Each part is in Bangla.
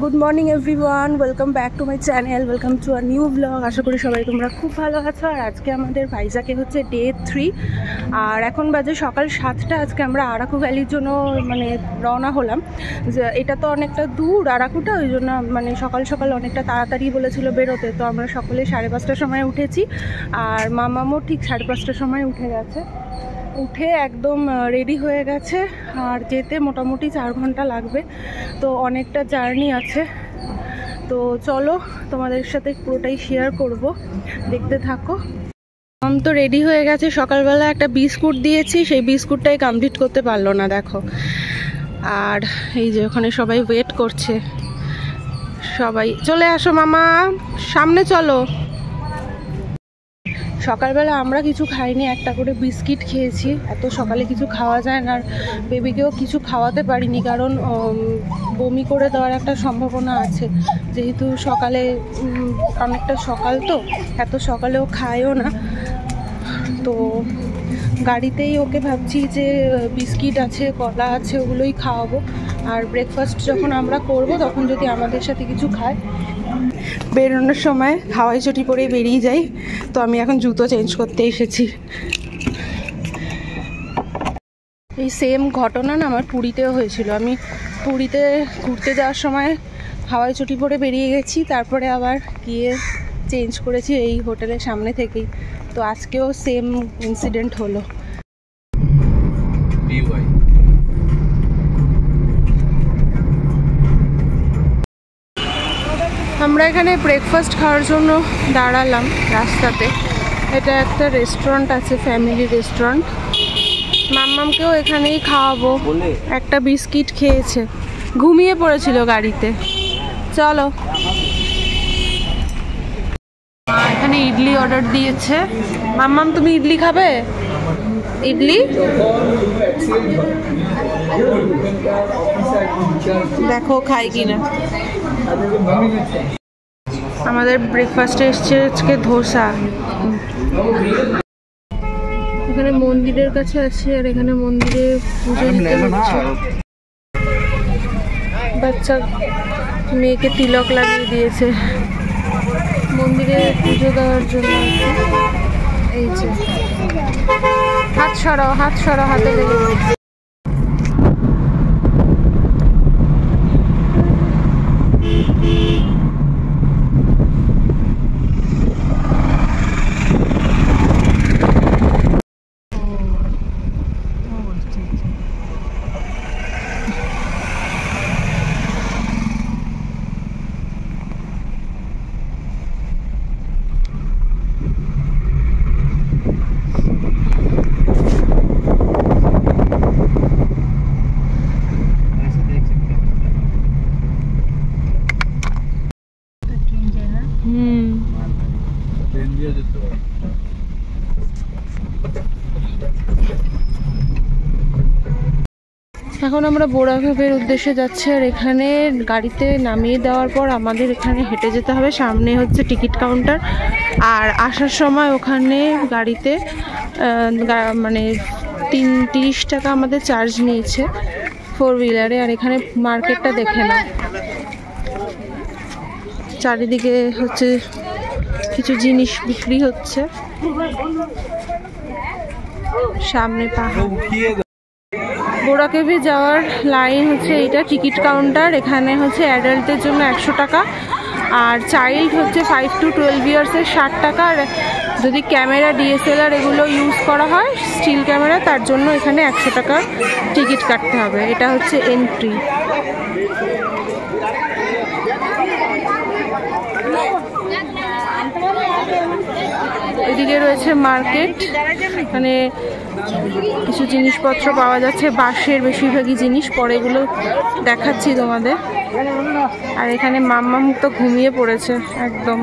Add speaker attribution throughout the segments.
Speaker 1: Good morning everyone, welcome back to my channel, welcome to a new blog. আশা করি সবাই তোমরা খুব ভালো আছো। আর আজকে আমাদের ভাইজাকে হচ্ছে ডে 3 আর এখন বাজে সকাল 7টা। আজকে আমরা আরাকু ভ্যালির জন্য মানে রওনা হলাম। যে এটা তো অনেকটা দূর আরাকুটা, ওই জন্য মানে সকাল সকাল অনেকটা তাড়াতাড়ি বলেছিল বেরোতে। তো আমরা সকলে 5:30টার সময় উঠেছি আর মামামও ঠিক 5:30টার সময় উঠে গেছে। উঠে একদম রেডি হয়ে গেছে আর যেতে মোটামুটি 4 ঘন্টা লাগবে। তো অনেকটা জার্নি আছে, তো চলো তোমাদের সাথে পুরোটাই শেয়ার করব, দেখতে থাকো। আমি তো রেডি হয়ে গেছে, সকালবেলা একটা বিস্কুট দিয়েছি, সেই বিস্কুটটাই কমপ্লিট করতে পারলো না দেখো। আর এই যে ওখানে সবাই ওয়েট করছে। সবাই চলে আসো মামা, সামনে চলো। সকালবেলা আমরা কিছু খাইনি, একটা করে বিস্কিট খেয়েছি। এত সকালে কিছু খাওয়া যায় না, আর বেবিকেও কিছু খাওয়াতে পারিনি কারণ বমি করে দেওয়ার একটা সম্ভাবনা আছে, যেহেতু সকালে অনেকটা সকাল, তো এত সকালেও খায়ও না। তো গাড়িতেই ওকে ভাবছি যে বিস্কিট আছে, কলা আছে, ওগুলোই খাওয়াবো। আর ব্রেকফাস্ট যখন আমরা করব তখন যদি আমাদের সাথে কিছু খায়। বেরোনোর সময় হাওয়াই চটি পরে বেরিয়ে যাই, তো আমি এখন জুতো চেঞ্জ করতে এসেছি। এই সেম ঘটনা না আমার পুরীতেও হয়েছিল। আমি পুরীতে ঘুরতে যাওয়ার সময় হাওয়াই চটি পরে বেরিয়ে গেছি, তারপরে আবার গিয়ে চেঞ্জ করেছি এই হোটেলের সামনে থেকেই। তো আজকেও সেম ইনসিডেন্ট হলো। আমরা এখানে ব্রেকফাস্ট খাওয়ার জন্য দাঁড়ালাম রাস্তাতে। এটা একটা রেস্টুরেন্ট আছে, ফ্যামিলি রেস্টুরেন্ট। মাম্মামকেও এখানেই খাওয়াবো। একটা বিস্কিট খেয়েছে, ঘুমিয়ে পড়েছিল গাড়িতে। চলো। এখানে ইডলি অর্ডার দিয়েছে। মাম্মাম তুমি ইডলি খাবে? ইডলি দেখো খাই কিনা। আমাদের ব্রেকফাস্টে এসছে আজকে ধোসা। এখানে মন্দিরের কাছে আছে, আর এখানে মন্দিরে পুজো দিতে হচ্ছে। বাচ্চা মেয়েকে তিলক লাগিয়ে দিয়েছে মন্দিরে পুজো দেওয়ার জন্য। এই যে হাত সরাও, হাত সরাও, হাতে লেগে গেছে। এখন আমরা বোরাঘাটের উদ্দেশ্যে যাচ্ছি। আর এখানে গাড়িতে নামিয়ে দেওয়ার পর আমাদের এখানে হেঁটে যেতে হবে। সামনে হচ্ছে টিকিট কাউন্টার, আর আসার সময় ওখানে গাড়িতে মানে 30 টাকা আমাদের চার্জ নিয়েছে 4 হুইলারে। আর এখানে মার্কেটটা দেখে না, চারিদিকে হচ্ছে কিছু জিনিস বিক্রি হচ্ছে। সামনে পাহাড়। বোরা কেভে যাওয়ার লাইন হচ্ছে এইটা, টিকিট কাউন্টার। এখানে হচ্ছে অ্যাডাল্টের জন্য 100 টাকা, আর চাইল্ড হচ্ছে 5 to 12 ইয়ার্সের 60 টাকা। আর যদি ক্যামেরা DSLR এগুলো ইউজ করা হয়, স্টিল ক্যামেরা, তার জন্য এখানে 100 টাকার টিকিট কাটতে হবে। এটা হচ্ছে এন্ট্রি। এদিকে রয়েছে মার্কেট, এখানে কিছু জিনিসপত্র পাওয়া যাচ্ছে, বাঁশের বেশিরভাগই জিনিস। পরে এগুলো দেখাচ্ছি তোমাদের। আর এখানে মাম্মাম তো ঘুমিয়ে পড়েছে একদম।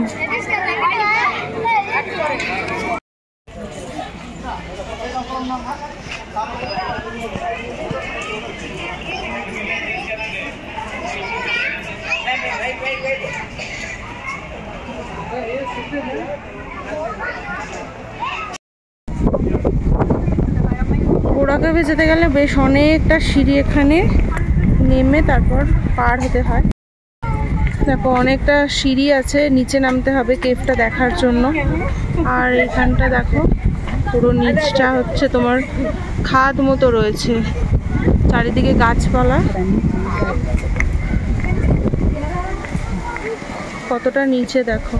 Speaker 1: বোরা কেভে যেতে গেলে বেশ অনেকটা সিঁড়ি, এখানে নেমে তারপর পার হতে হয়। দেখো অনেকটা সিঁড়ি আছে, নিচে নামতে হবে কেভটা দেখার জন্য। আর এখানটা দেখো পুরো নিচটা হচ্ছে তোমার খাদ মতো রয়েছে, চারিদিকে গাছপালা। কতটা নিচে দেখো।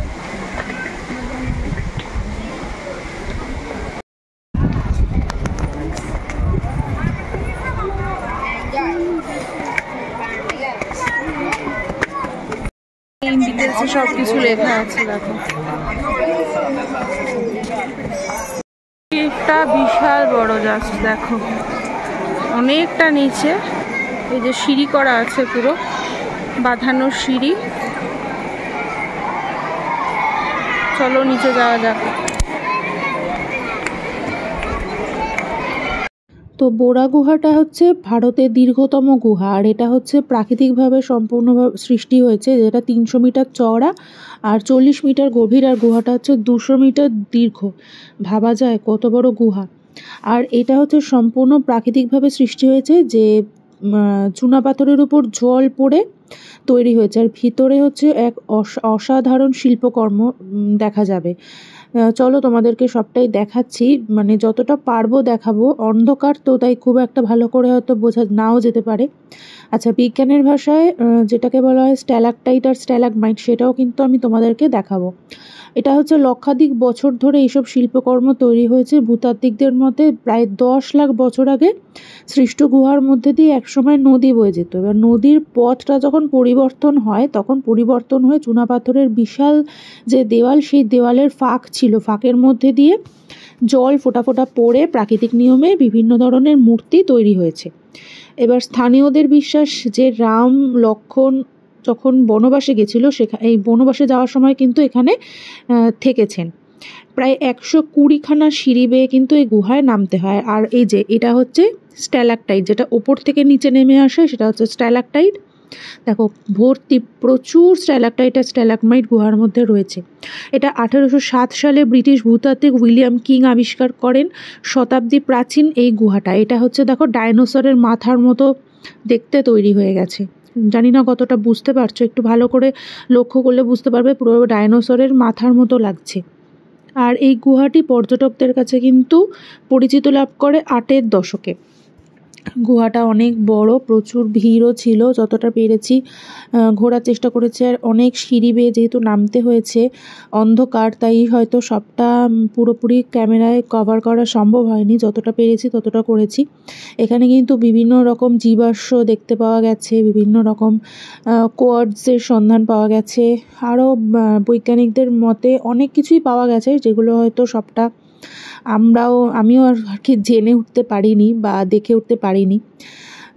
Speaker 1: ইন ডিটেলসে সব কিছু লেখা আছে দেখো। কেভটা বিশাল বড়, জাস্ট দেখো অনেকটা নিচে। এই যে সিঁড়ি করা আছে, পুরো বাঁধানো সিঁড়ি। চলো নিচে যাওয়া যাক। তো বোরা গুহাটা হচ্ছে ভারতের দীর্ঘতম গুহা, আর এটা হচ্ছে প্রাকৃতিকভাবে সম্পূর্ণভাবে সৃষ্টি হয়েছে, যেটা 300 মিটার চওড়া আর 40 মিটার গভীর, আর গুহাটা হচ্ছে 200 মিটার দীর্ঘ। ভাবা যায় কত বড় গুহা। আর এটা হচ্ছে সম্পূর্ণ প্রাকৃতিকভাবে সৃষ্টি হয়েছে, যে চুনাপাথরের উপর জল পড়ে তৈরি হয়েছে। আর ভিতরে হচ্ছে এক অসাধারণ শিল্পকর্ম দেখা যাবে। চলো তোমাদেরকে সবটাই দেখাচ্ছি, মানে যতটা পারবো দেখাবো। অন্ধকার তো, তাই খুব একটা ভালো করে হয়তো বোঝা নাও যেতে পারে। আচ্ছা, বিজ্ঞানের ভাষায় যেটাকে বলা হয় স্ট্যালাকটাইট আর স্ট্যালাগমাইট, সেটাও কিন্তু আমি তোমাদেরকে দেখাবো। এটা হচ্ছে লক্ষাধিক বছর ধরে এইসব শিল্পকর্ম তৈরি হয়েছে। ভূতাত্ত্বিকদের মতে প্রায় 10 লাখ বছর আগে সৃষ্ট গুহার মধ্যে দিয়ে একসময় নদী বয়ে যেত। এবার নদীর পথটা যখন পরিবর্তন হয়, তখন পরিবর্তন হয়ে চুনাপাথরের বিশাল যে দেওয়াল, সেই দেওয়ালের ফাঁক ছিল, ফাঁকের মধ্যে দিয়ে জল ফোঁটা ফোঁটা পড়ে প্রাকৃতিক নিয়মে বিভিন্ন ধরনের মূর্তি তৈরি হয়েছে। এবার স্থানীয়দের বিশ্বাস যে রাম লক্ষ্মণ যখন বনবাসে গেছিল, এই বনবাসে যাওয়ার সময় কিন্তু এখানে থেকেছেন। প্রায় 120খানা সিঁড়ি বেয়ে কিন্তু এই গুহায় নামতে হয়। আর এই যে এটা হচ্ছে স্ট্যালাকটাইট, যেটা ওপর থেকে নিচে নেমে আসে, সেটা হচ্ছে স্ট্যালাকটাইট। দেখো ভর্তি প্রচুর স্ট্যালাকটাইট আর স্ট্যালাগমাইট গুহার মধ্যে রয়েছে। এটা 1807 সালে ব্রিটিশ ভূতাত্ত্বিক উইলিয়াম কিং আবিষ্কার করেন। শতাব্দী প্রাচীন এই গুহাটা। এটা হচ্ছে দেখো ডাইনোসরের মাথার মতো দেখতে তৈরি হয়ে গেছে। জানি না কতটা বুঝতে পারছো, একটু ভালো করে লক্ষ্য করলে বুঝতে পারবে, পুরো ডাইনোসরের মাথার মতো লাগছে। আর এই গুহাটি পর্যটকদের কাছে কিন্তু পরিচিত লাভ করে 8এর দশকে। গুহাটা অনেক বড়, প্রচুর ভিড়ও ছিল। যতটা পেরেছি ঘোরার চেষ্টা করেছে। আর অনেক সিঁড়ি বেয়ে যেহেতু নামতে হয়েছে, অন্ধকার, তাই হয়তো সবটা পুরোপুরি ক্যামেরায় কভার করা সম্ভব হয়নি। যতটা পেরেছি ততটা করেছি। এখানে কিন্তু বিভিন্ন রকম জীবাশ্ম দেখতে পাওয়া গেছে, বিভিন্ন রকম কোয়ার্টজের সন্ধান পাওয়া গেছে। আরও বৈজ্ঞানিকদের মতে অনেক কিছুই পাওয়া গেছে, যেগুলো হয়তো সবটা আমিও আর কি জেনে উঠতে পারিনি বা দেখে উঠতে পারিনি।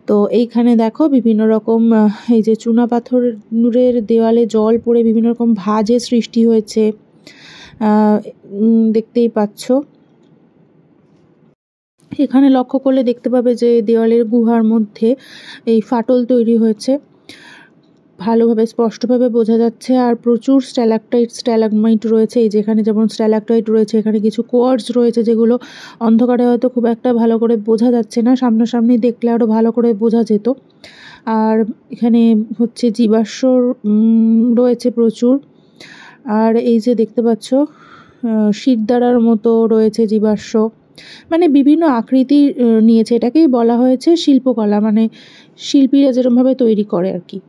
Speaker 1: তো এইখানে দেখো বিভিন্ন রকম এই যে চুনাপাথরের দেওয়ালে জল পড়ে বিভিন্ন রকম ভাঁজের সৃষ্টি হয়েছে, দেখতেই পাচ্ছ। এখানে লক্ষ্য করলে দেখতে পাবে যে দেওয়ালের গুহার মধ্যে এই ফাটল তৈরি হয়েছে, ভালোভাবে স্পষ্টভাবে বোঝা যাচ্ছে। আর প্রচুর স্ট্যালাকটাইট স্ট্যালাগমাইট রয়েছে। এই যেখানে যেমন স্ট্যালাকটাইট রয়েছে, এখানে কিছু কোয়ার্টজ রয়েছে, যেগুলো অন্ধকারে হয়তো খুব একটা ভালো করে বোঝা যাচ্ছে না, সামনাসামনি দেখলে আরও ভালো করে বোঝা যেত। আর এখানে হচ্ছে জীবাশ্ম রয়েছে প্রচুর। আর এই যে দেখতে পাচ্ছ শিরদাঁড়ার মতো রয়েছে জীবাশ্ম, মানে বিভিন্ন আকৃতি নিয়েছে। এটাকেই বলা হয়েছে শিল্পকলা, মানে শিল্পীরা যেরকমভাবে তৈরি করে আর কি।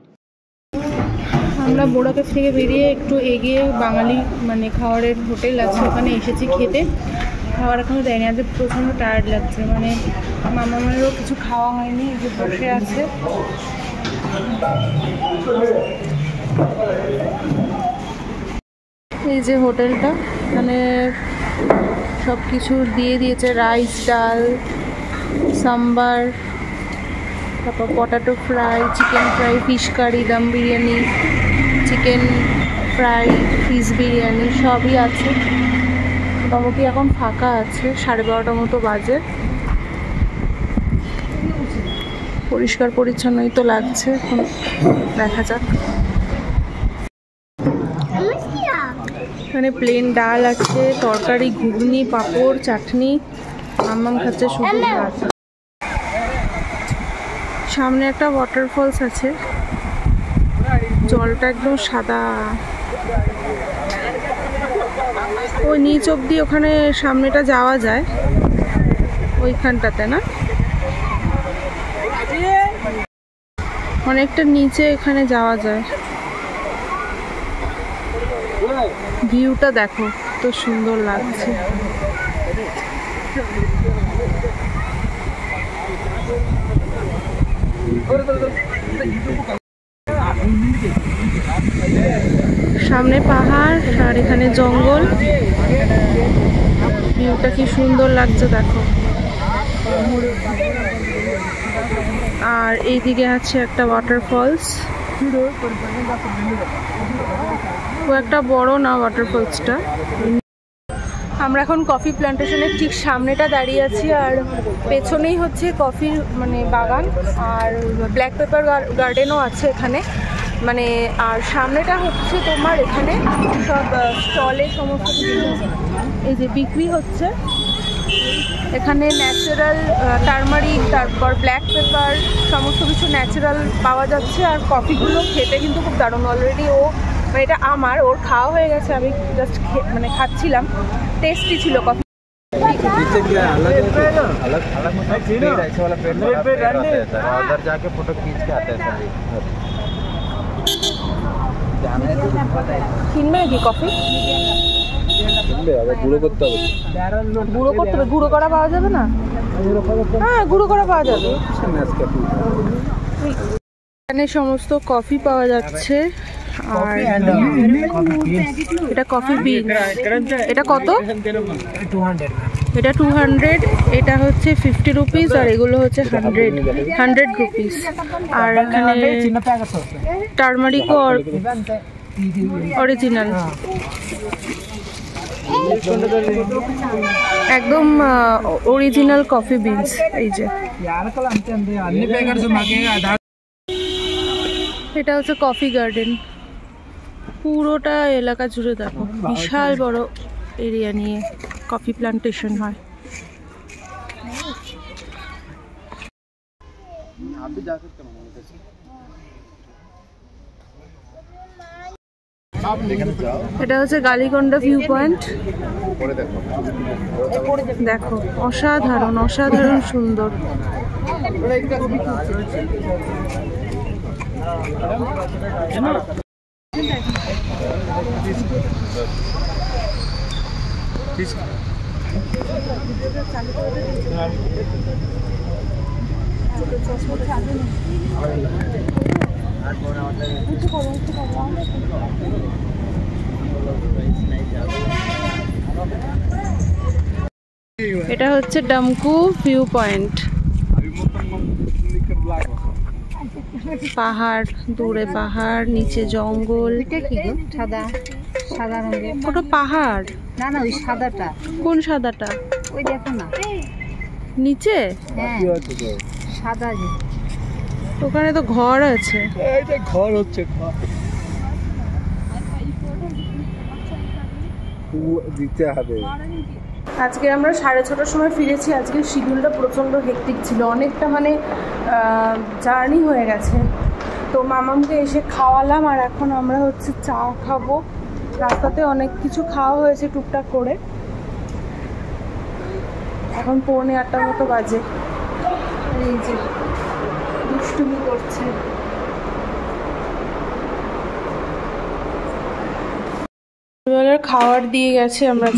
Speaker 1: আমরা বোরা কেভ থেকে বেরিয়ে একটু এগিয়ে বাঙালি মানে খাবারের হোটেল আছে, ওখানে এসেছি খেতে। খাবার এখনো দেয়নি, আজ প্রচণ্ড টায়ার্ড লাগছে, মানে মামামেরও কিছু খাওয়া হয়নি, যে বসে আছে। এই যে হোটেলটা, মানে সব কিছু দিয়ে দিয়েছে, রাইস, ডাল, সাম্বার, তারপর potato fry, chicken fry, fish curry, dum biryani, chicken fry, fish biryani সবই আছে। মোটামুটি এখন ফাঁকা আছে, 12:30 মতো বাজে। পরিষ্কার পরিচ্ছন্নই তো লাগছে, এখন দেখা যাক। এখানে প্লেন ডাল আছে, তরকারি, ঘুগনি, পাঁপড়, চাটনি। মাম্মাম খাচ্ছে শুধু ভাত। সামনে একটা ওয়াটারফলস আছে, জলটা একদম সাদা। ওই নিচ অব্দি ওখানে সামনেটা যাওয়া যায়, ওইখানটাতে না, অনেকটা নিচে এখানে যাওয়া যায়। ভিউটা দেখো তো সুন্দর লাগছে। সামনে পাহাড় আর এখানে জঙ্গল, ভিউটা কি সুন্দর লাগছে দেখো। আর এইদিকে আছে একটা ওয়াটারফলস, ও একটা বড় না ওয়াটারফলসটা। আমরা এখন কফি প্ল্যান্টেশনের ঠিক সামনেটা দাঁড়িয়ে আছি, আর পেছনেই হচ্ছে কফির মানে বাগান, আর ব্ল্যাক পেপার গার্ডেনও আছে এখানে মানে। আর সামনেটা হচ্ছে তোমার এখানে সব স্টলে সমস্ত কিছু এই যে বিক্রি হচ্ছে। এখানে ন্যাচারাল টারমারিক, তারপর ব্ল্যাক পেপার, সমস্ত কিছু ন্যাচারাল পাওয়া যাচ্ছে। আর কফিগুলো খেতে কিন্তু খুব দারুণ। অলরেডি ও মানে এটা আমার, ওর খাওয়া হয়ে গেছে, আমি জাস্ট মানে খাচ্ছিলাম, টেস্টি ছিল কফি। কিনবে নাকি কফি? গুঁড়ো করতে হবে, গুঁড়ো করা পাওয়া যাবে না? হ্যাঁ, গুঁড়ো করা পাওয়া যাবে। এখানে সমস্ত কফি পাওয়া যাচ্ছে। আর এটা কফি বিন, এটা কত? এটা 200, এটা হচ্ছে 50 রুপিস, আর এগুলো হচ্ছে 100 রুপিস। আর এখানে টারমারিকও অরিজিনাল, একদম অরিজিনাল কফি বিনস। এই যে এটা হচ্ছে কফি গার্ডেন, পুরোটা এলাকা জুড়ে দেখো বিশাল বড় এরিয়া নিয়ে কফি প্ল্যান্টেশন হয়। এটা হচ্ছে গালিকোন্ডা ভিউ পয়েন্ট, দেখো অসাধারণ অসাধারণ সুন্দর। এটা হচ্ছে ডামকু ভিউ পয়েন্ট, পাহাড়, দূরে পাহাড়, নিচে জঙ্গল।
Speaker 2: সাদা সাদা রঙের
Speaker 1: ওটা পাহাড়
Speaker 2: না, না ওই সাদাটা।
Speaker 1: কোন সাদাটা?
Speaker 2: ওই দেখো না
Speaker 1: নিচে,
Speaker 2: হ্যাঁ সাদা যে,
Speaker 1: ওখানে তো ঘর আছে।
Speaker 3: এইটা ঘর হচ্ছে, ঘর দিতে হবে।
Speaker 1: আজকে আমরা 6:30টার সময় ফিরেছি। আজকে শিডিউলটা প্রচণ্ড হেক্টিক ছিল, অনেকটা মানে জার্নি হয়ে গেছে। তো মামামকে এসে খাওয়ালাম, আর এখন আমরা হচ্ছে চা খাবো। রাস্তাতে অনেক কিছু খাওয়া হয়েছে টুকটাক করে। এখন 7:45 মতো বাজে। এই যে দুষ্টুমি করছে। খাবার দিয়ে গেছে, আমরা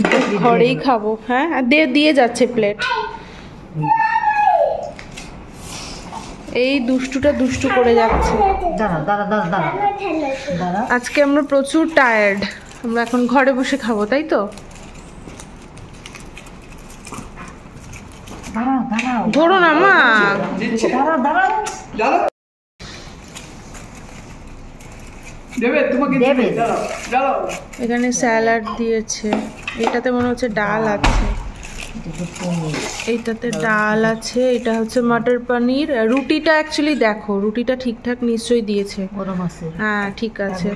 Speaker 1: ঘরেই খাবো। হ্যাঁ, দিয়ে যাচ্ছে প্লেট। এই দুষ্টুটা দুষ্টু করে যাচ্ছে। আজকে আমরা প্রচুর টায়ার্ড, আমরা এখন ঘরে বসে খাবো, তাই তো? ধরো না মা, এখানে স্যালাড দিয়েছে, এটাতে মনে হচ্ছে ডাল আছে, এইটাতে ডাল আছে, এটা হচ্ছে মটর পনির। রুটিটা অ্যাকচুয়ালি দেখো, রুটিটা ঠিকঠাক নিশ্চয়ই দিয়েছে, হ্যাঁ ঠিক আছে।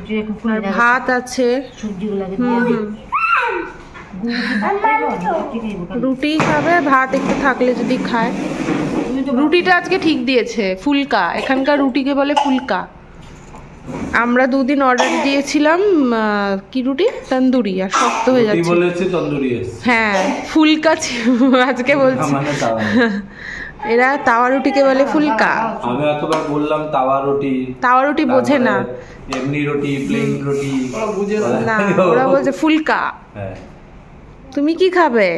Speaker 1: আর ভাত আছে, রুটি খাবে, ভাত একটু থাকলে যদি খায়। রুটিটা আজকে ঠিক দিয়েছে, ফুলকা, এখানকার রুটিকে বলে ফুলকা। আমরা 2 দিন অর্ডার দিয়েছিলাম কি রুটি তন্দুরি, আর শক্ত হয়ে
Speaker 4: রুটি
Speaker 1: যাচ্ছে।
Speaker 4: বলেছে তন্দুরি এসছে।
Speaker 1: হ্যাঁ ফুলকা আজকে বলছি,
Speaker 4: মানে তাওয়া।
Speaker 1: এরা তাওয়া রুটিকে বলে ফুলকা।
Speaker 4: আমি এতবার বললাম তাওয়া রুটি,
Speaker 1: তাওয়া রুটি বোঝে না,
Speaker 4: এমনি রুটি, প্লেন রুটি বুঝে
Speaker 1: না ওরা বলছে ফুলকা।
Speaker 4: হ্যাঁ
Speaker 1: তুমি কি খাবে?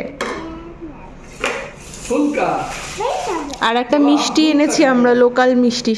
Speaker 3: ফুলকা।
Speaker 1: আর একটা মিষ্টি এনেছি আমরা, লোকাল মিষ্টি,